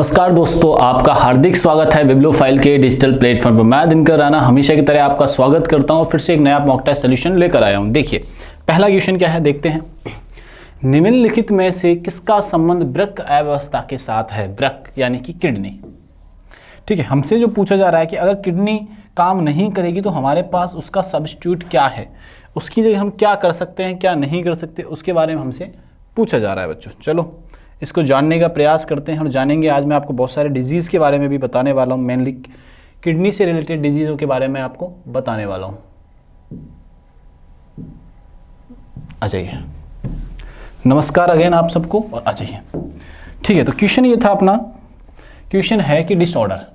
नमस्कार दोस्तों, आपका हार्दिक स्वागत है बिब्लियोफाइल के डिजिटल प्लेटफॉर्म पर। मैं दिनकर राणा हमेशा की तरह आपका स्वागत करता हूं। फिर से एक नया मॉक टेस्ट सोल्यूशन लेकर आया हूं। देखिए पहला क्वेश्चन क्या है, देखते हैं। निम्नलिखित में से किसका संबंध वृक्क अव्यवस्था के साथ है? वृक्क यानी कि किडनी। ठीक है, हमसे जो पूछा जा रहा है कि अगर किडनी काम नहीं करेगी तो हमारे पास उसका सब्स्टिट्यूट क्या है, उसकी जगह हम क्या कर सकते हैं, क्या नहीं कर सकते, उसके बारे में हमसे पूछा जा रहा है बच्चों। चलो इसको जानने का प्रयास करते हैं और जानेंगे। आज मैं आपको बहुत सारे डिजीज़ के बारे में भी बताने वाला हूँ, मेनली किडनी से रिलेटेड डिजीज़ों के बारे में आपको बताने वाला हूँ। आ जाइए, नमस्कार अगेन आप सबको, और आ जाइए। ठीक है, तो क्वेश्चन ये था अपना, क्वेश्चन है कि डिसऑर्डर,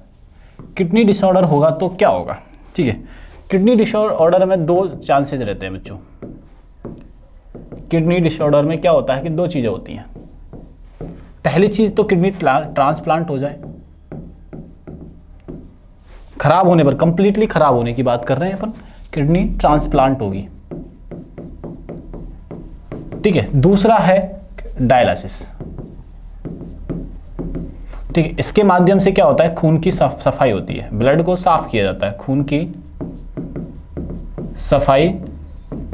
किडनी डिसऑर्डर होगा तो क्या होगा। ठीक है, किडनी डिसऑर्डर में दो चांसेस रहते हैं बच्चों। किडनी डिसऑर्डर में क्या होता है कि दो चीज़ें होती हैं। पहली चीज तो किडनी ट्रांसप्लांट हो जाए, खराब होने पर, कंप्लीटली खराब होने की बात कर रहे हैं अपन, किडनी ट्रांसप्लांट होगी। ठीक है, दूसरा है डायलिसिस। ठीक है, इसके माध्यम से क्या होता है, खून की सफाई होती है, ब्लड को साफ किया जाता है, खून की सफाई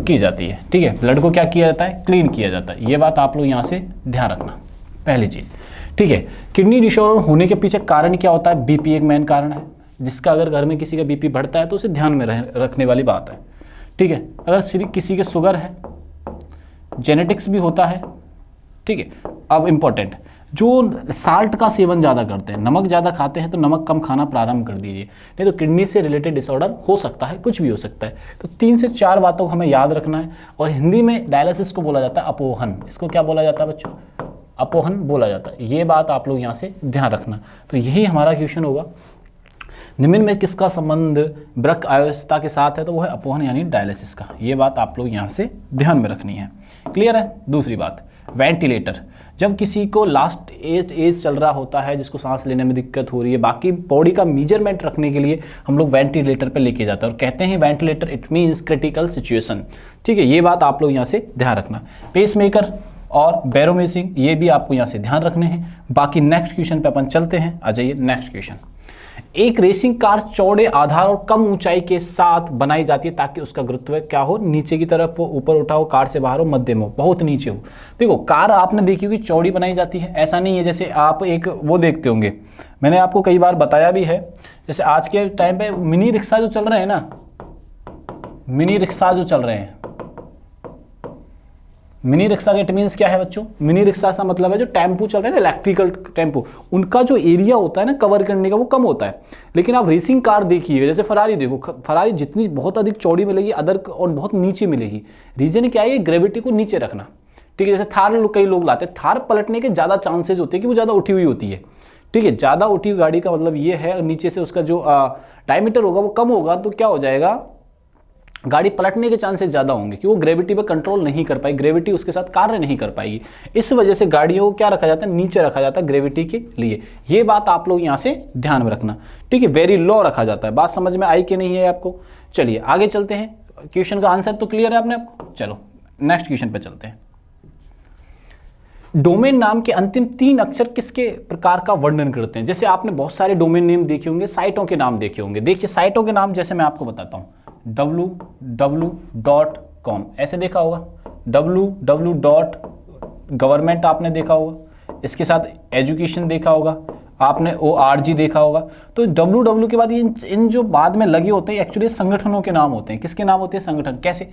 की जाती है। ठीक है, ब्लड को क्या किया जाता है, क्लीन किया जाता है। ये बात आप लोग यहां से ध्यान रखना, पहली चीज। ठीक है, किडनी डिसऑर्डर होने के पीछे कारण क्या होता है? बीपी एक मेन कारण है, जिसका अगर घर में किसी का बीपी बढ़ता है तो उसे ध्यान में रखने वाली बात है। ठीक है, अगर किसी के शुगर है, जेनेटिक्स भी होता है। ठीक है, अब इंपॉर्टेंट, जो साल्ट का सेवन ज़्यादा करते हैं, नमक ज़्यादा खाते हैं, तो नमक कम खाना प्रारंभ कर दीजिए, नहीं तो किडनी से रिलेटेड डिसऑर्डर हो सकता है, कुछ भी हो सकता है। तो 3 से 4 बातों को हमें याद रखना है। और हिंदी में डायलिसिस को बोला जाता है अपोहन। इसको क्या बोला जाता है बच्चों? अपोहन बोला जाता है। ये बात आप लोग यहाँ से ध्यान रखना। तो यही हमारा क्वेश्चन होगा, निम्न में किसका संबंध वृक्क अव्यवस्था के साथ है? तो वो है अपोहन यानी डायलिसिस का। ये बात आप लोग यहाँ से ध्यान में रखनी है। क्लियर है? दूसरी बात, वेंटिलेटर। जब किसी को लास्ट एज चल रहा होता है, जिसको सांस लेने में दिक्कत हो रही है, बाकी बॉडी का मेजरमेंट रखने के लिए हम लोग वेंटिलेटर पे लेके जाते हैं और कहते हैं ventilator, it means critical situation. ठीक है, ये बात आप लोग यहाँ से ध्यान रखना। पेसमेकर और बैरोमेसिंग, ये भी आपको यहाँ से ध्यान रखने हैं। बाकी नेक्स्ट क्वेश्चन पे अपन चलते हैं। आ जाइए नेक्स्ट क्वेश्चन। एक रेसिंग कार चौड़े आधार और कम ऊंचाई के साथ बनाई जाती है ताकि उसका गुरुत्व क्या हो, नीचे की तरफ हो, ऊपर उठा हो, कार से बाहर हो, मध्यम हो, बहुत नीचे हो। देखो कार आपने देखी होगी चौड़ी बनाई जाती है, ऐसा नहीं है जैसे आप एक वो देखते होंगे, मैंने आपको कई बार बताया भी है, जैसे आज के टाइम पे मिनी रिक्शा जो चल रहे हैं ना, मिनी रिक्शा जो चल रहे हैं, मिनी रिक्शा का इट मीन्स क्या है बच्चों? मिनी रिक्शा का मतलब है जो टेम्पू चल रहे हैं ना, इलेक्ट्रिकल टेम्पू, उनका जो एरिया होता है ना कवर करने का, वो कम होता है। लेकिन आप रेसिंग कार देखिए, जैसे फरारी देखो, फरारी जितनी बहुत अधिक चौड़ी मिलेगी अदर और बहुत नीचे मिलेगी। रीजन क्या है? ग्रेविटी को नीचे रखना। ठीक है, जैसे थार कई लोग लाते हैं, थार पलटने के ज़्यादा चांसेज होते हैं कि वो ज़्यादा उठी हुई होती है। ठीक है, ज़्यादा उठी हुई गाड़ी का मतलब ये है, नीचे से उसका जो डायमीटर होगा वो कम होगा, तो क्या हो जाएगा, गाड़ी पलटने के चांसेस ज़्यादा होंगे कि वो ग्रेविटी पर कंट्रोल नहीं कर पाएगी, ग्रेविटी उसके साथ कार्य नहीं कर पाएगी। इस वजह से गाड़ियों को क्या रखा जाता है, नीचे रखा जाता है ग्रेविटी के लिए। ये बात आप लोग यहाँ से ध्यान में रखना। ठीक है, वेरी लो रखा जाता है। बात समझ में आई कि नहीं है आपको? चलिए आगे चलते हैं। क्वेश्चन का आंसर तो क्लियर है अपने आपको। चलो नेक्स्ट क्वेश्चन पे चलते हैं। डोमेन नाम के अंतिम 3 अक्षर किसके प्रकार का वर्णन करते हैं? जैसे आपने बहुत सारे डोमेन नेम देखे होंगे, साइटों के नाम देखे होंगे। देखिए साइटों के नाम जैसे मैं आपको बताता हूँ, www.com ऐसे देखा होगा, www.government आपने देखा होगा, इसके साथ एजुकेशन देखा होगा आपने, org देखा होगा। तो www के बाद इन जो बाद में लगे होते हैं एक्चुअली संगठनों के नाम होते हैं। किसके नाम होते हैं? संगठन। कैसे?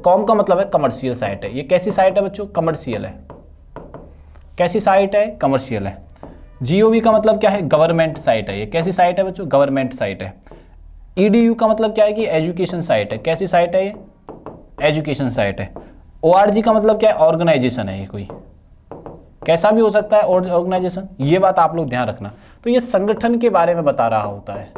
कॉम का मतलब है कमर्शियल साइट है। ये कैसी साइट है बच्चों? कमर्शियल है। कैसी साइट है? कमर्शियल है। GOV का मतलब क्या है? गवर्नमेंट साइट है। ये कैसी साइट है बच्चों? गवर्नमेंट साइट है। EDU का मतलब क्या है कि एजुकेशन साइट है। कैसी साइट है ये? एजुकेशन साइट है। ORG का मतलब क्या है? ऑर्गेनाइजेशन है। ये कोई कैसा भी हो सकता है ऑर्गेनाइजेशन। ये बात आप लोग ध्यान रखना। तो ये संगठन के बारे में बता रहा होता है।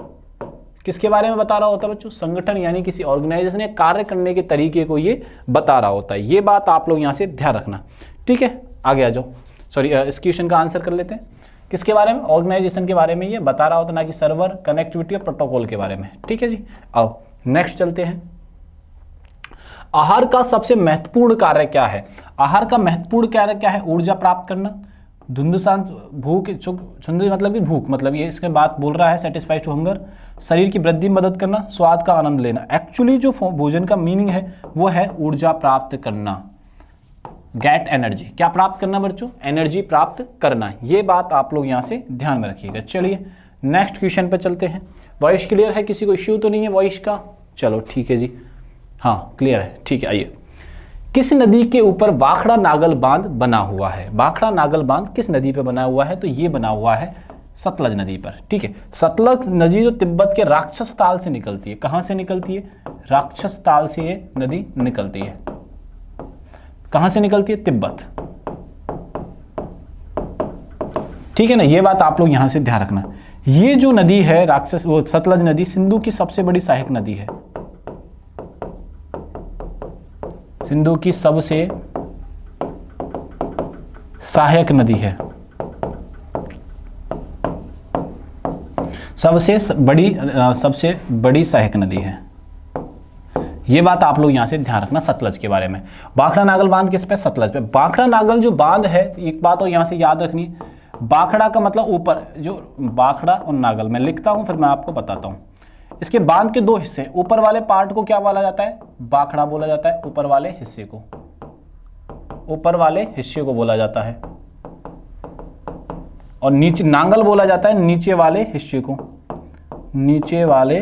किसके बारे में बता रहा होता है बच्चों? संगठन यानी किसी ऑर्गेनाइजेशन या कार्य करने के तरीके को ये बता रहा होता है। ये बात आप लोग यहाँ से ध्यान रखना। ठीक है, आगे आ जाओ। सॉरी, इस क्वेश्चन का आंसर कर लेते हैं। किसके बारे में? ऑर्गेनाइजेशन के बारे में ये बता रहा होता, ना कि सर्वर, कनेक्टिविटी और प्रोटोकॉल के बारे में। ठीक है जी, आओ नेक्स्ट चलते हैं। आहार का सबसे महत्वपूर्ण कार्य क्या है? आहार का महत्वपूर्ण कार्य क्या है? ऊर्जा प्राप्त करना, धुंधुसांत भूख छुंदी मतलब कि भूख, मतलब ये इसके बात बोल रहा है सेटिस्फाइड टू हंगर, शरीर की वृद्धि में मदद करना, स्वाद का आनंद लेना। एक्चुअली जो भोजन का मीनिंग है वो है ऊर्जा प्राप्त करना, गेट एनर्जी। क्या प्राप्त करना बच्चों? एनर्जी प्राप्त करना। ये बात आप लोग यहाँ से ध्यान में रखिएगा। चलिए नेक्स्ट क्वेश्चन पे चलते हैं। वॉइस क्लियर है? किसी को इश्यू तो नहीं है वॉइस का? चलो ठीक है जी, हाँ क्लियर है, ठीक है। आइए, किस नदी के ऊपर भाखड़ा नागल बांध बना हुआ है? भाखड़ा नागल बांध किस नदी पे बना हुआ है? तो ये बना हुआ है सतलज नदी पर, ठीक है। सतलज नदी जो तिब्बत के राक्षस ताल से निकलती है। कहाँ से निकलती है? राक्षस ताल से ये नदी निकलती है। कहाँ से निकलती है? तिब्बत, ठीक है ना। ये बात आप लोग यहां से ध्यान रखना। ये जो नदी है राक्षस, वो सतलज नदी सिंधु की सबसे बड़ी सहायक नदी है। सिंधु की सबसे सहायक नदी है, सबसे बड़ी सहायक नदी है। ये बात आप लोग यहां से ध्यान रखना सतलज के बारे में। भाखड़ा नागल बांध किस पे? सतलज पे। भाखड़ा नागल जो बांध है, एक बात और यहां से याद रखनी है, भाखड़ा का मतलब ऊपर, जो भाखड़ा और नागल मैं लिखता हूं फिर मैं आपको बताता हूं। इसके बांध के दो हिस्से, ऊपर वाले पार्ट को क्या बोला जाता है? भाखड़ा बोला जाता है। ऊपर वाले हिस्से को, ऊपर वाले हिस्से को बोला जाता है। और नीचे नांगल बोला जाता है नीचे वाले हिस्से को, नीचे वाले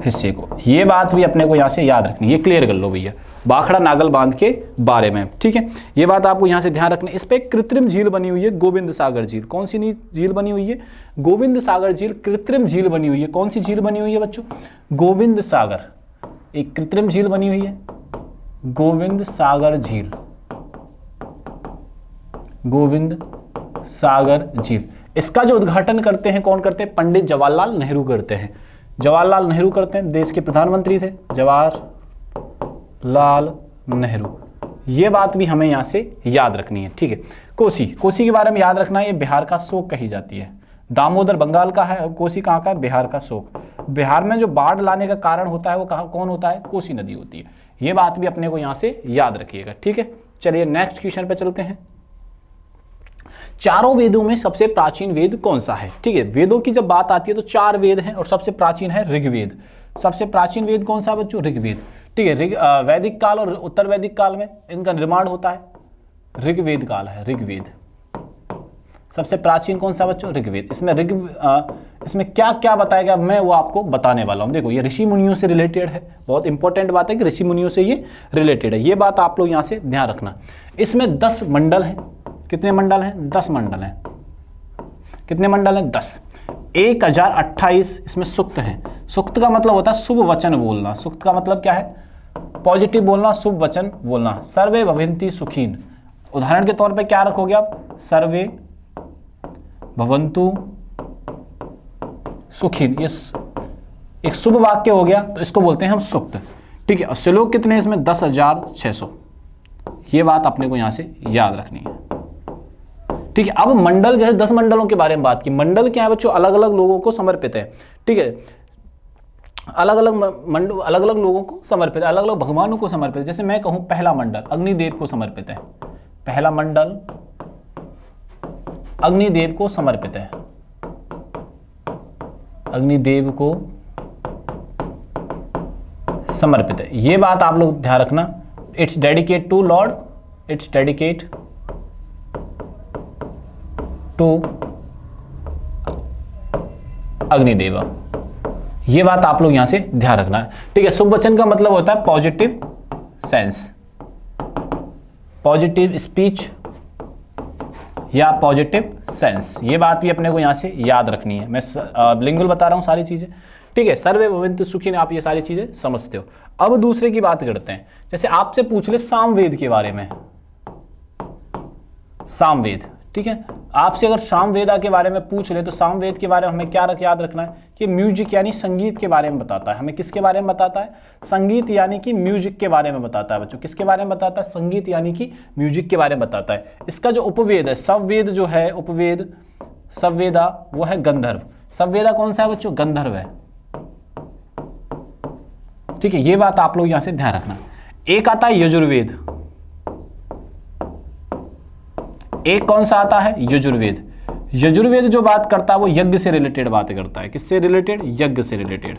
हिस्से को। ये बात भी अपने को यहां से याद रखनी है, ये क्लियर कर लो भैया भाखड़ा नागल बांध के बारे में, ठीक है। ये बात आपको यहां से ध्यान रखना। इस पे एक कृत्रिम झील बनी हुई है, गोविंद सागर झील। कौन सी झील बनी हुई है? गोविंद सागर झील कृत्रिम झील बनी हुई है। कौन सी झील बनी हुई है बच्चों? गोविंद सागर, एक कृत्रिम झील बनी हुई है, गोविंद सागर झील, गोविंद सागर झील। इसका जो उद्घाटन करते हैं कौन करते हैं? पंडित जवाहरलाल नेहरू करते हैं। जवाहरलाल नेहरू करते हैं, देश के प्रधानमंत्री थे जवाहरलाल नेहरू। ये बात भी हमें यहां से याद रखनी है, ठीक है। कोसी, कोसी के बारे में याद रखना है, ये बिहार का शोक कही जाती है। दामोदर बंगाल का है और कोसी कहाँ का है? बिहार का शोक। बिहार में जो बाढ़ लाने का कारण होता है वो कौन होता है? कोसी नदी होती है। ये बात भी अपने को यहां से याद रखिएगा, ठीक है। चलिए नेक्स्ट क्वेश्चन पे चलते हैं। चारों वेदों में सबसे प्राचीन वेद कौन सा है? ठीक है, वेदों की जब बात आती है तो 4 वेद हैं और सबसे प्राचीन है ऋग्वेद। सबसे प्राचीन वेद कौन सा बच्चों? ऋग्वेद, ठीक है। वैदिक काल और उत्तर वैदिक काल में इनका निर्माण होता है, ऋग्वेद काल है, ऋग्वेद। सबसे प्राचीन कौन सा बच्चों? ऋग्वेद। इसमें क्या क्या बताया गया मैं वो आपको बताने वाला हूं। देखो ये ऋषि मुनियों से रिलेटेड है, बहुत इंपॉर्टेंट बात है कि ऋषि मुनियों से ये रिलेटेड है। ये बात आप लोग यहां से ध्यान रखना। इसमें 10 मंडल हैं। कितने मंडल हैं? 10 मंडल हैं। कितने मंडल हैं? 10। 1028 इसमें सूक्त हैं। सूक्त का मतलब होता है शुभ वचन बोलना। सूक्त का मतलब क्या है? पॉजिटिव बोलना, शुभ वचन बोलना। सर्वे भवन्ति सुखीन, उदाहरण के तौर पे क्या रखोगे आप? सर्वे भवन्तु सुखीन, ये एक शुभ वाक्य हो गया, तो इसको बोलते हैं हम सूक्त, ठीक है। और श्लोक कितने हैं इसमें? 10,600। ये बात अपने को यहां से याद रखनी है, ठीक है। अब मंडल, जैसे 10 मंडलों के बारे में बात की। मंडल क्या है बच्चों? अलग अलग लोगों को समर्पित है, ठीक है। अलग अलग मंडल अलग अलग लोगों को समर्पित है, अलग अलग भगवानों को समर्पित है। जैसे मैं कहूं पहला मंडल अग्निदेव को समर्पित है, पहला मंडल अग्निदेव को समर्पित है, अग्निदेव को समर्पित है। ये बात आप लोग ध्यान रखना। It's dedicate to lord, it's dedicate to Agnidev. ये बात आप लोग यहां से ध्यान रखना है, ठीक है। शुभ वचन का मतलब होता है पॉजिटिव सेंस, पॉजिटिव स्पीच या पॉजिटिव सेंस। ये बात भी अपने को यहां से याद रखनी है। मैं लिंगुअल बता रहा हूं सारी चीजें, ठीक है। सर्वे भवन्तु सुखीन, आप ये सारी चीजें समझते हो। अब दूसरे की बात करते हैं। जैसे आपसे पूछ ले सामवेद के बारे में, सामवेद, ठीक है। आपसे अगर सामवेदा के बारे में पूछ ले तो सामवेद के बारे में हमें क्या याद रखना है कि म्यूजिक यानी संगीत के बारे में बताता है। हमें किसके बारे में बताता है? संगीत यानी कि म्यूजिक के बारे में बताता है बच्चों। किसके बारे में बताता है? संगीत यानी कि म्यूजिक के बारे में बताता है। इसका जो उपवेद है, सववेद जो है, उपवेद सववेदा, वो है गंधर्व। सववेदा कौन सा है बच्चों? गंधर्व है, ठीक है। ये बात आप लोग यहां से ध्यान रखना। एक आता है यजुर्वेद, एक कौन सा आता है, यजुर्वेद। यजुर्वेद जो बात करता है वो यज्ञ से रिलेटेड बातें करता है। किससे रिलेटेड, यज्ञ से रिलेटेड।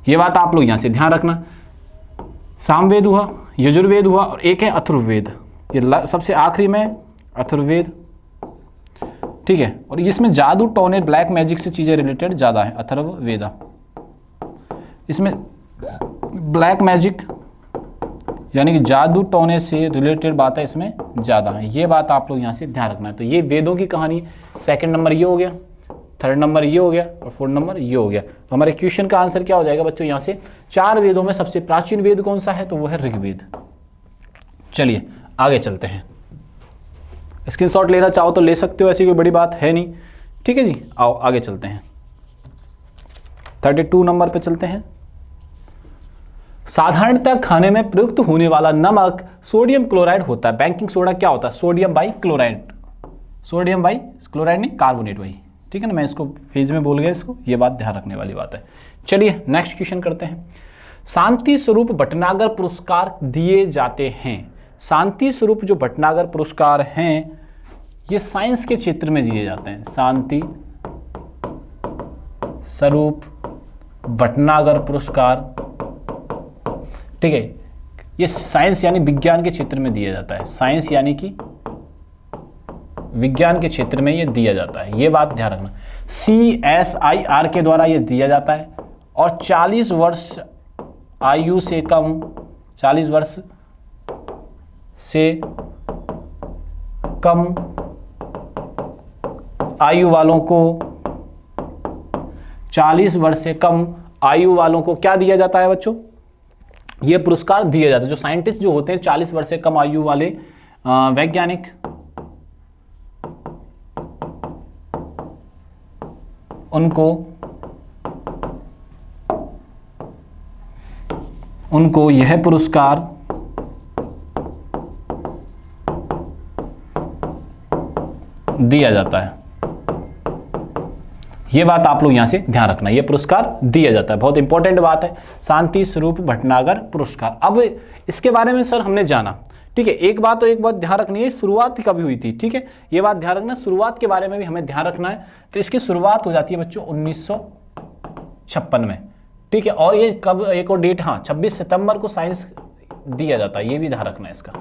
ये बात आप लोग यहां से ध्यान रखना। सामवेद हुआ, यजुर्वेद हुआ, और एक है अथर्ववेद, ये सबसे आखिरी में अथर्ववेद, ठीक है। और इसमें जादू टोने ब्लैक मैजिक से चीजें रिलेटेड ज्यादा है, अथर्ववेद। इसमें ब्लैक मैजिक यानी कि जादू टोने से रिलेटेड बातें इसमें ज़्यादा हैं। ये बात आप लोग यहाँ से ध्यान रखना है। तो ये वेदों की कहानी, सेकंड नंबर ये हो गया, थर्ड नंबर ये हो गया, और फोर्थ नंबर ये हो गया। तो हमारे क्वेश्चन का आंसर क्या हो जाएगा बच्चों, यहाँ से 4 वेदों में सबसे प्राचीन वेद कौन सा है, तो वो है ऋग्वेद। चलिए आगे चलते हैं। स्क्रीनशॉट लेना चाहो तो ले सकते हो, ऐसी कोई बड़ी बात है नहीं, ठीक है जी। आओ आगे चलते हैं, 32 नंबर पे चलते हैं। साधारणतः खाने में प्रयुक्त होने वाला नमक सोडियम क्लोराइड होता है। बेकिंग सोडा क्या होता है, sodium by chloride, sodium by chloride नहीं, कार्बोनेट भाई, ठीक है ना। मैं इसको फेज में बोल गया, इसको ये बात ध्यान रखने वाली बात है। चलिए नेक्स्ट क्वेश्चन करते हैं। शांति स्वरूप भटनागर पुरस्कार दिए जाते हैं। शांति स्वरूप जो भटनागर पुरस्कार हैं ये साइंस के क्षेत्र में दिए जाते हैं। शांति स्वरूप भटनागर पुरस्कार, ठीक है, ये साइंस यानी विज्ञान के क्षेत्र में दिया जाता है। साइंस यानी कि विज्ञान के क्षेत्र में ये दिया जाता है, ये बात ध्यान रखना। CSIR के द्वारा ये दिया जाता है, और 40 वर्ष आयु से कम, 40 वर्ष से कम आयु वालों को, 40 वर्ष से कम आयु वालों को क्या दिया जाता है बच्चों, ये पुरस्कार दिए जाते हैं। जो साइंटिस्ट जो होते हैं 40 वर्ष से कम आयु वाले वैज्ञानिक, उनको यह पुरस्कार दिया जाता है। ये बात आप लोग यहां से ध्यान रखना, ये पुरस्कार दिया जाता है, बहुत इंपॉर्टेंट बात है। शांति स्वरूप भटनागर पुरस्कार। अब इसके बारे में सर हमने जाना, ठीक है। एक बात ध्यान रखनी है, शुरुआत कब हुई थी, ठीक है, ये बात ध्यान रखना। शुरुआत के बारे में भी हमें ध्यान रखना है। तो इसकी शुरुआत हो जाती है बच्चों 1956 में, ठीक है। और ये कब, एक और डेट, हाँ 26 सितंबर को साइंस दिया जाता है, ये भी ध्यान रखना है इसका।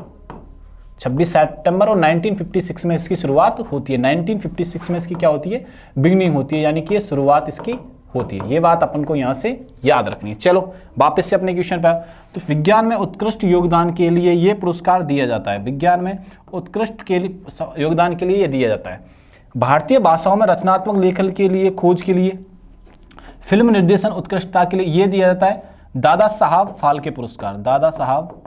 26 सितंबर और 1956 में इसकी शुरुआत होती है। 1956 में इसकी क्या होती है, बिगनिंग होती है, यानी कि ये शुरुआत इसकी होती है। ये बात अपन को यहाँ से याद रखनी है। चलो वापस से अपने क्वेश्चन पर। तो विज्ञान में उत्कृष्ट योगदान के लिए ये पुरस्कार दिया जाता है। विज्ञान में उत्कृष्ट के लिए योगदान के लिए ये दिया जाता है। भारतीय भाषाओं में रचनात्मक लेखन के लिए, खोज के लिए, फिल्म निर्देशन उत्कृष्टता के लिए ये दिया जाता है दादा साहब फाल्के पुरस्कार। दादा साहब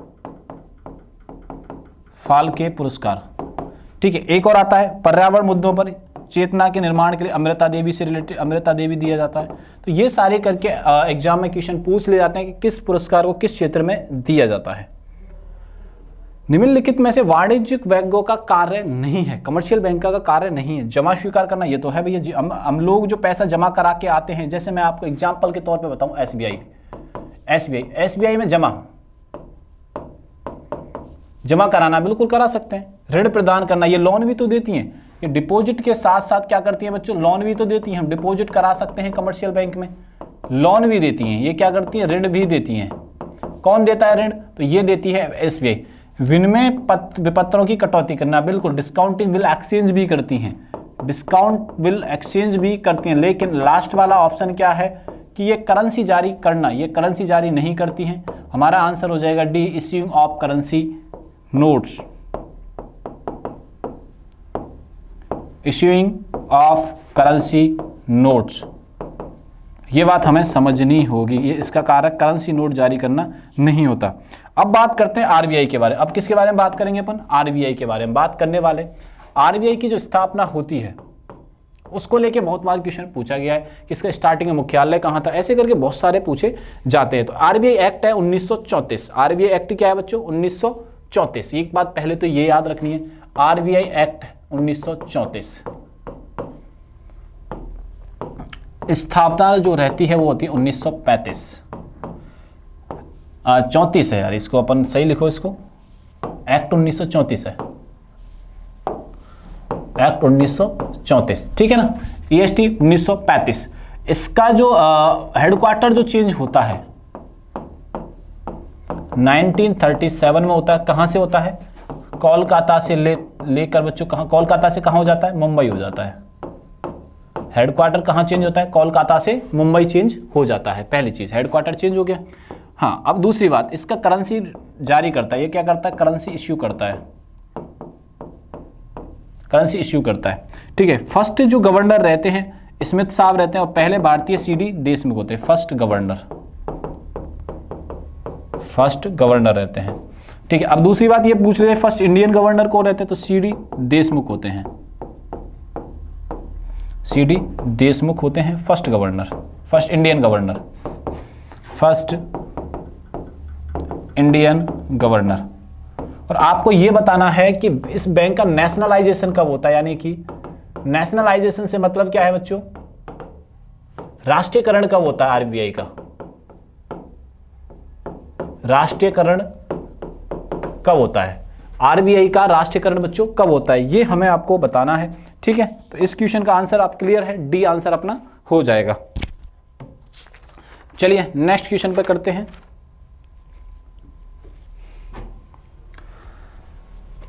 फाल्के पुरस्कार, ठीक है। एक और आता है पर्यावरण मुद्दों पर चेतना के निर्माण के लिए अमृता देवी से रिलेटेड, अमृता देवी दिया जाता है। तो ये सारे करके एग्जाम में क्वेश्चन पूछ ले जाते हैं कि किस पुरस्कार को किस क्षेत्र में दिया जाता है। निम्नलिखित में से वाणिज्यिक बैंकों का कार्य नहीं है, कमर्शियल बैंक का कार्य नहीं है। जमा स्वीकार करना, ये तो है भैया, हम लोग जो पैसा जमा करा के आते हैं, जैसे मैं आपको एग्जाम्पल के तौर पे बताऊं, एसबीआई में जमा कराना बिल्कुल करा सकते हैं। ऋण प्रदान करना, ये लोन भी तो देती हैं, ये डिपॉजिट के साथ साथ क्या करती हैं बच्चों, लोन भी तो देती हैं। हम डिपॉजिट करा सकते हैं कमर्शियल बैंक में, लोन भी देती हैं। ये क्या करती हैं, ऋण भी देती हैं। कौन देता है ऋण, तो ये देती है एसबीआई। विनिमय विपत्रों की कटौती करना, बिल्कुल। डिस्काउंटिंग बिल एक्सचेंज भी करती हैं, डिस्काउंट बिल एक्सचेंज भी करती हैं। लेकिन लास्ट वाला ऑप्शन क्या है कि ये करेंसी जारी करना, ये करेंसी जारी नहीं करती हैं। हमारा आंसर हो जाएगा D, issuing of currency notes. Issuing of currency notes, ये बात हमें समझनी होगी। ये इसका कारक करेंसी नोट जारी करना नहीं होता। अब बात करते हैं आरबीआई के बारे में। अब किसके बारे में बात करेंगे अपन, आरबीआई के बारे में बात करने वाले। आरबीआई की जो स्थापना होती है उसको लेके बहुत बार क्वेश्चन पूछा गया है कि इसका स्टार्टिंग में मुख्यालय कहाँ था, ऐसे करके बहुत सारे पूछे जाते हैं। तो आरबीआई एक्ट है 1934। आरबीआई एक्ट क्या है बच्चों, 1934। एक बात पहले तो ये याद रखनी है, आरबीआई एक्ट 1934। स्थापना जो रहती है वो होती है 1935। 34 है यार, इसको अपन सही लिखो, इसको एक्ट 1934 है, एक्ट 1934, ठीक है ना। ईएसटी 1935। इसका जो हेडक्वार्टर जो चेंज होता है 1937 में होता है। कहां से होता है? कोलकाता से लेकर बच्चों कहां, कोलकाता से कहां हो जाता है? मुंबई हो जाता है। हेडक्वार्टर कहां चेंज होता है? कोलकाता से मुंबई चेंज हो जाता है। पहली चीज हेडक्वार्टर चेंज हो गया। हाँ, अब दूसरी बात, इसका करेंसी जारी करता है। ये क्या करता है? करेंसी इश्यू करता है, करेंसी इश्यू करता है, ठीक है। फर्स्ट जो गवर्नर रहते हैं स्मिथ साहब रहते हैं, और पहले भारतीय सीडी देशमुख होते हैं। फर्स्ट गवर्नर रहते हैं, ठीक है। अब दूसरी बात ये पूछ रहे हैं फर्स्ट इंडियन गवर्नर कौन रहते हैं, तो सीडी देशमुख होते हैं, सीडी देशमुख होते हैं first governor, first Indian governor, first Indian governor. और आपको यह बताना है कि इस बैंक का नेशनलाइजेशन कब होता है, यानी कि नेशनलाइजेशन से मतलब क्या है बच्चों? राष्ट्रीयकरण कब होता है आरबीआई का? राष्ट्रीयकरण कब होता है? आरबीआई का राष्ट्रीयकरण बच्चों कब होता है, ये हमें आपको बताना है, ठीक है। तो इस क्वेश्चन का आंसर आप क्लियर है, डी आंसर अपना हो जाएगा। चलिए नेक्स्ट क्वेश्चन पे करते हैं।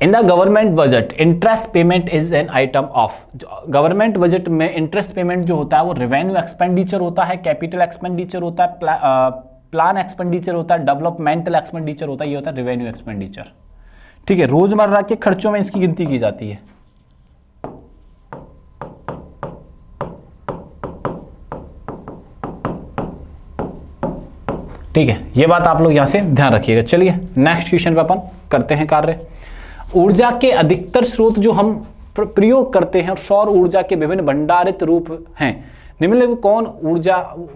In the government budget interest payment is an item of. Government budget में इंटरेस्ट पेमेंट जो होता है वो रेवेन्यू एक्सपेंडिचर होता है, कैपिटल एक्सपेंडिचर होता है, प्लान एक्सपेंडिचर होता है, डेवलपमेंटल एक्सपेंडिचर होता है, ये होता है रेवेन्यू एक्सपेंडिचर, ठीक है। रोजमर्रा के खर्चों में इसकी गिनती की जाती है। ठीक है, ये बात आप लोग यहां से ध्यान रखिएगा। चलिए नेक्स्ट क्वेश्चन पे अपन करते हैं कार्य। ऊर्जा के अधिकतर स्रोत जो हम प्रयोग करते हैं और सौर ऊर्जा के विभिन्न भंडारित रूप हैं, निम्नलिखित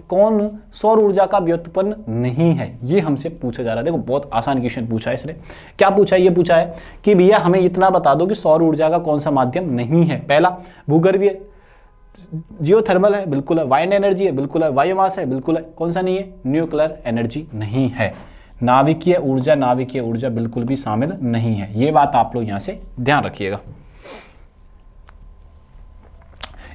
कौन सौर ऊर्जा का व्युत्पन्न नहीं है, ये हमसे पूछा जा रहा है। देखो बहुत आसान क्वेश्चन पूछा है इसने। क्या पूछा है? ये पूछा है कि भैया हमें इतना बता दो कि सौर ऊर्जा का कौन सा माध्यम नहीं है। पहला भूगर्भीय जियोथर्मल है, बिल्कुल है। वाइंड एनर्जी है, बिल्कुल है। बायोमास है, बिल्कुल है। कौन सा नहीं है? न्यूक्लियर एनर्जी नहीं है। नाभिकीय ऊर्जा बिल्कुल भी शामिल नहीं है। ये बात आप लोग यहां से ध्यान रखिएगा।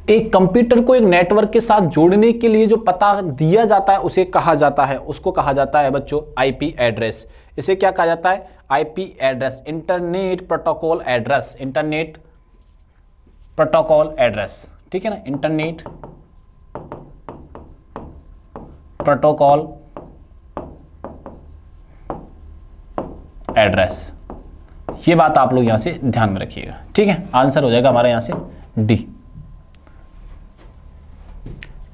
एक कंप्यूटर को एक नेटवर्क के साथ जोड़ने के लिए जो पता दिया जाता है उसको कहा जाता है बच्चों आईपी एड्रेस। इसे क्या कहा जाता है? IP address, internet protocol address, ठीक है ना। इंटरनेट प्रोटोकॉल एड्रेस, ये बात आप लोग यहां से ध्यान में रखिएगा, ठीक है। आंसर हो जाएगा हमारा यहां से डी।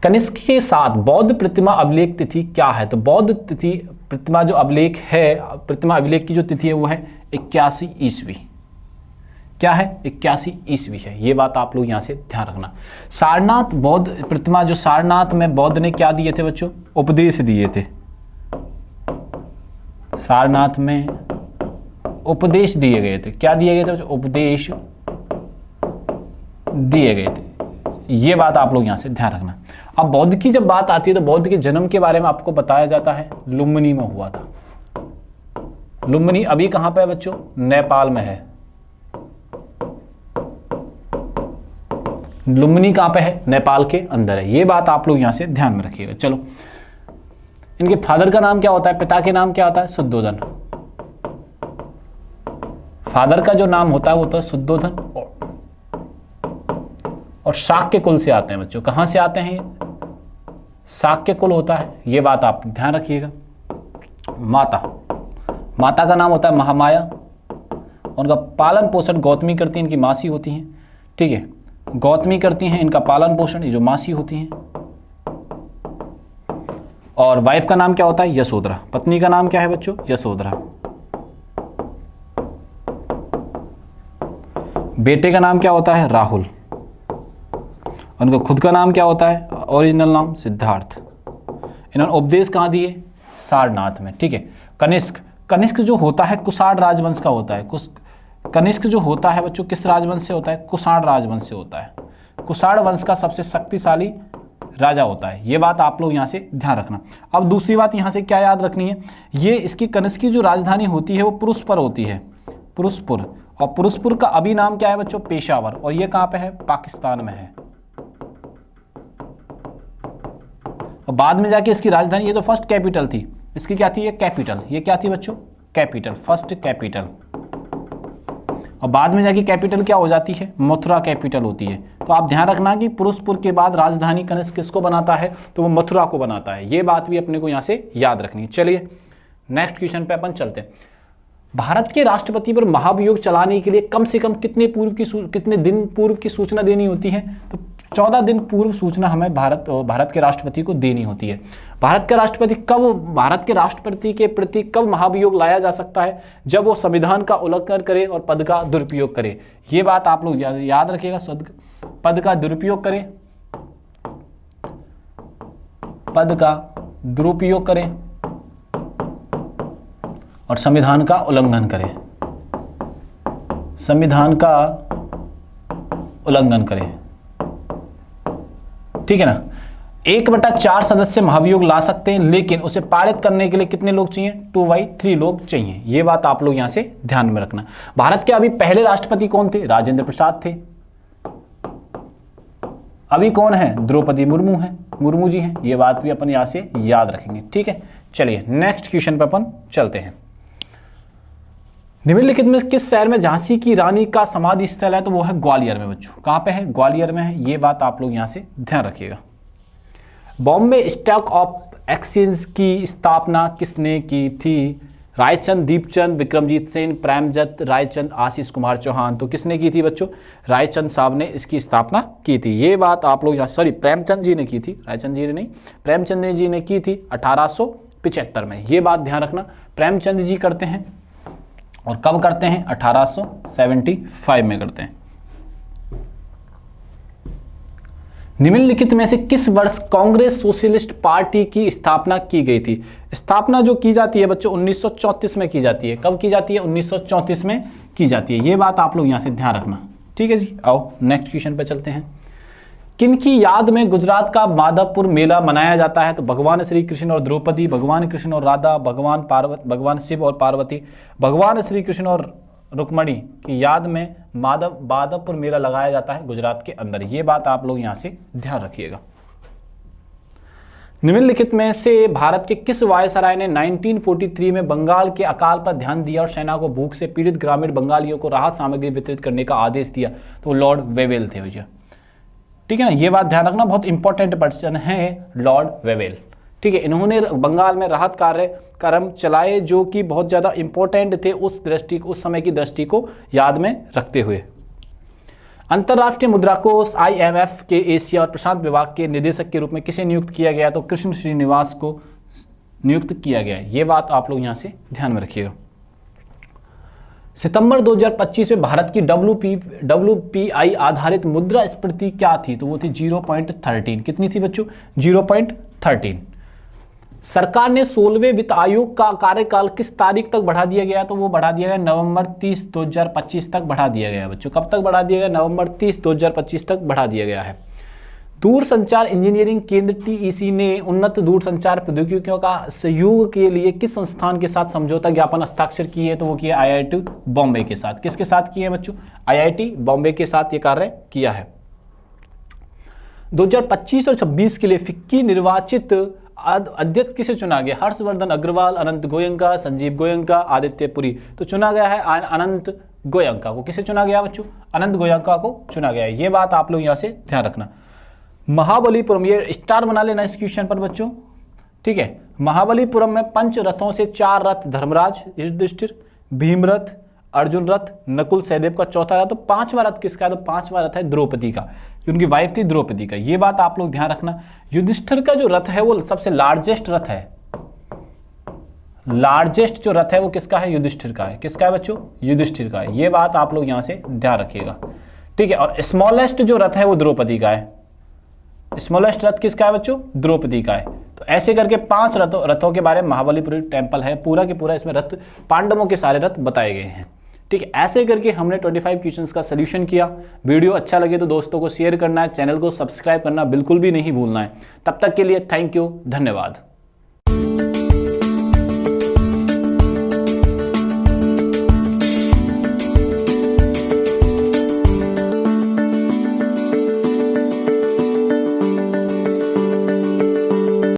कनिष्क के साथ बौद्ध प्रतिमा अभिलेख तिथि क्या है? तो बौद्ध तिथि प्रतिमा जो अभिलेख है, प्रतिमा अभिलेख की जो तिथि है वो है 81 ईस्वी। क्या है? 81 ईस्वी है। ये बात आप लोग यहां से ध्यान रखना। सारनाथ बौद्ध प्रतिमा, जो सारनाथ में बौद्ध ने क्या दिए थे बच्चों? उपदेश दिए थे। सारनाथ में उपदेश दिए गए थे। क्या दिए गए थे बच्चों? उपदेश दिए गए थे। ये बात आप लोग यहां से ध्यान रखना। अब बौद्ध की जब बात आती है तो बौद्ध के जन्म के बारे में आपको बताया जाता है, लुम्बिनी में हुआ था। लुम्बिनी अभी कहां पे है बच्चों? नेपाल में है। लुम्बिनी कहां पे है? नेपाल के अंदर है। ये बात आप लोग यहां से ध्यान में रखिएगा। चलो, इनके फादर का नाम क्या होता है? पिता के नाम क्या होता है? शुद्धोधन। फादर का जो नाम होता है वो होता है शुद्धोधन, और शाक्य कुल से आते हैं बच्चों। कहां से आते हैं ये? शाक्य कुल होता है। ये बात आप ध्यान रखिएगा। माता का नाम होता है महामाया। उनका पालन पोषण गौतमी करती हैं, इनकी मासी होती हैं, ठीक है। गौतमी करती हैं इनका पालन पोषण, ये जो मासी होती हैं। और वाइफ का नाम क्या होता है? यशोधरा। पत्नी का नाम क्या है बच्चों? यशोधरा। बेटे का नाम क्या होता है? राहुल। उनका खुद का नाम क्या होता है? ओरिजिनल नाम सिद्धार्थ। इन्होंने उपदेश कहाँ दिए? सारनाथ में, ठीक है। कनिष्क जो होता है कुषाण राजवंश का होता है। कनिष्क जो होता है बच्चों किस राजवंश से होता है? कुषाण राजवंश से होता है। कुषाण वंश का सबसे शक्तिशाली राजा होता है। ये बात आप लोग यहाँ से ध्यान रखना। अब दूसरी बात यहाँ से क्या याद रखनी है? ये इसकी कनिष्क की जो राजधानी होती है वो पुरुष पर होती है। पुरुषपुर, और पुरुषपुर का अभी नाम क्या है बच्चों? पेशावर, और ये कहाँ पे है? पाकिस्तान में है। और बाद में जाके इसकी राजधानी, ये तो फर्स्ट कैपिटल थी, इसकी क्या थी? ये कैपिटल, ये क्या थी बच्चों? Capital, first capital. और बाद में जाके कैपिटल क्या हो जाती है? मथुरा कैपिटल होती है। तो आप ध्यान रखना कि पुरुषपुर के बाद राजधानी कनिष्क किसको बनाता है? तो वो मथुरा को बनाता है। ये बात भी अपने को यहाँ से याद रखनी है। चलिए नेक्स्ट क्वेश्चन पे अपन चलते हैं। भारत के राष्ट्रपति पर महाभियोग चलाने के लिए कम से कम कितने दिन पूर्व की सूचना देनी होती है? तो 14 दिन पूर्व सूचना हमें भारत के राष्ट्रपति को देनी होती है। भारत के राष्ट्रपति के प्रति कब महाभियोग लाया जा सकता है? जब वो संविधान का उल्लंघन करे और पद का दुरुपयोग करे। ये बात आप लोग याद रखिएगा, पद का दुरुपयोग करे, पद का दुरुपयोग करे और संविधान का उल्लंघन करे, संविधान का उल्लंघन करे, ठीक है ना। 1/4 सदस्य महाभियोग ला सकते हैं, लेकिन उसे पारित करने के लिए कितने लोग चाहिए? 2/3 लोग चाहिए। ये बात आप लोग यहां से ध्यान में रखना। भारत के अभी पहले राष्ट्रपति कौन थे? राजेंद्र प्रसाद थे। अभी कौन है? द्रौपदी मुर्मू है, मुर्मू जी हैं। ये बात भी अपन यहां से याद रखेंगे, ठीक है। चलिए नेक्स्ट क्वेश्चन पर अपन चलते हैं। निम्नलिखित में किस शहर में झांसी की रानी का समाधि स्थल है? तो वो है ग्वालियर में बच्चों। कहाँ पे है? ग्वालियर में है। ये बात आप लोग यहाँ से ध्यान रखिएगा। बॉम्बे स्टॉक ऑफ एक्सचेंज की स्थापना किसने की थी? रायचंद, दीपचंद, विक्रमजीत सेन, प्रेमचंद रायचंद, आशीष कुमार चौहान। तो किसने की थी बच्चों? रायचंद साहब ने इसकी स्थापना की थी। ये बात आप लोग यहाँ, सॉरी प्रेमचंद जी ने की थी, रायचंद जी ने नहीं, प्रेमचंद जी ने की थी 1875 में। ये बात ध्यान रखना, प्रेमचंद जी करते हैं। और कब करते हैं? 1875 में करते हैं। निम्नलिखित में से किस वर्ष कांग्रेस सोशलिस्ट पार्टी की स्थापना की गई थी? स्थापना जो की जाती है बच्चों 1934 में की जाती है। कब की जाती है? 1934 में की जाती है। ये बात आप लोग यहां से ध्यान रखना, ठीक है जी। आओ नेक्स्ट क्वेश्चन पे चलते हैं। किनकी याद में गुजरात का माधवपुर मेला मनाया जाता है? तो भगवान श्री कृष्ण और द्रौपदी, भगवान कृष्ण और राधा, भगवान शिव और पार्वती, भगवान श्री कृष्ण और रुक्मणी की याद में माधवपुर मेला लगाया जाता है गुजरात के अंदर। ये बात आप लोग यहां से ध्यान रखिएगा। निम्नलिखित में से भारत के किस वायसराय ने 1943 में बंगाल के अकाल पर ध्यान दिया और सेना को भूख से पीड़ित ग्रामीण बंगालियों को राहत सामग्री वितरित करने का आदेश दिया? तो लॉर्ड वेवेल थे भैया, ठीक है ना। ये बात ध्यान रखना, बहुत इंपॉर्टेंट पर्सन है लॉर्ड वेवेल, ठीक है। इन्होंने बंगाल में राहत कार्यक्रम चलाए जो कि बहुत ज़्यादा इंपॉर्टेंट थे उस समय की दृष्टि को याद में रखते हुए। अंतर्राष्ट्रीय मुद्रा कोष IMF के एशिया और प्रशांत विभाग के निदेशक के रूप में किसे नियुक्त किया गया? तो कृष्ण श्रीनिवास को नियुक्त किया गया। ये बात आप लोग यहाँ से ध्यान में रखिएगा। सितंबर 2025 में भारत की WPI आधारित मुद्रास्फीति क्या थी? तो वो थी 0.13। कितनी थी बच्चों? 0.13। सरकार ने 16वें वित्त आयोग का कार्यकाल किस तारीख तक बढ़ा दिया गया? तो वो बढ़ा दिया गया नवंबर 30, 2025 तक बढ़ा दिया गया बच्चों। कब तक बढ़ा दिया गया? नवंबर 30, 2025 तक बढ़ा दिया गया है। दूरसंचार इंजीनियरिंग केंद्र TEC ने उन्नत दूरसंचार प्रौद्योगिकियों का सहयोग के लिए किस संस्थान के साथ समझौता ज्ञापन हस्ताक्षर किए हैं? तो वो किया IIT बॉम्बे के साथ। किसके साथ किए हैं बच्चों? IIT बॉम्बे के साथ ये कार्य किया है। 2025 और 26 के लिए फिक्की निर्वाचित अध्यक्ष किसे चुना गया? हर्षवर्धन अग्रवाल, अनंत गोयंका, संजीव गोयंका, आदित्य पुरी। तो चुना गया है अनंत गोयंका को। किसे चुना गया बच्चों? अनंत गोयंका को चुना गया है। ये बात आप लोग यहाँ से ध्यान रखना। महाबलीपुरम, ये स्टार बना लेना इस क्वेश्चन पर बच्चों, ठीक है। महाबलीपुरम में 5 रथों से 4 रथ धर्मराज युधिष्ठिर, भीमरथ, अर्जुन रथ, नकुल सहदेव का चौथा रथ। तो 5वां रथ किसका है? तो 5वां रथ है द्रौपदी का, उनकी वाइफ थी द्रौपदी का। ये बात आप लोग ध्यान रखना। युधिष्ठिर का जो रथ है वो सबसे लार्जेस्ट रथ है। लार्जेस्ट जो रथ है वो किसका है? युधिष्ठिर का है। किसका है बच्चों? युधिष्ठिर का है। ये बात आप लोग यहाँ से ध्यान रखिएगा, ठीक है। और स्मॉलेस्ट जो रथ है वो द्रौपदी का है। स्मॉलेस्ट रथ किसका है बच्चों? द्रौपदी का है। तो ऐसे करके 5 रथों के बारे में महाबलीपुर टेम्पल है, पूरा के पूरा इसमें रथ, पांडवों के सारे रथ बताए गए हैं, ठीक है। ऐसे करके हमने 25 क्वेश्चंस का सलूशन किया। वीडियो अच्छा लगे तो दोस्तों को शेयर करना है, चैनल को सब्सक्राइब करना बिल्कुल भी नहीं भूलना है। तब तक के लिए थैंक यू, धन्यवाद।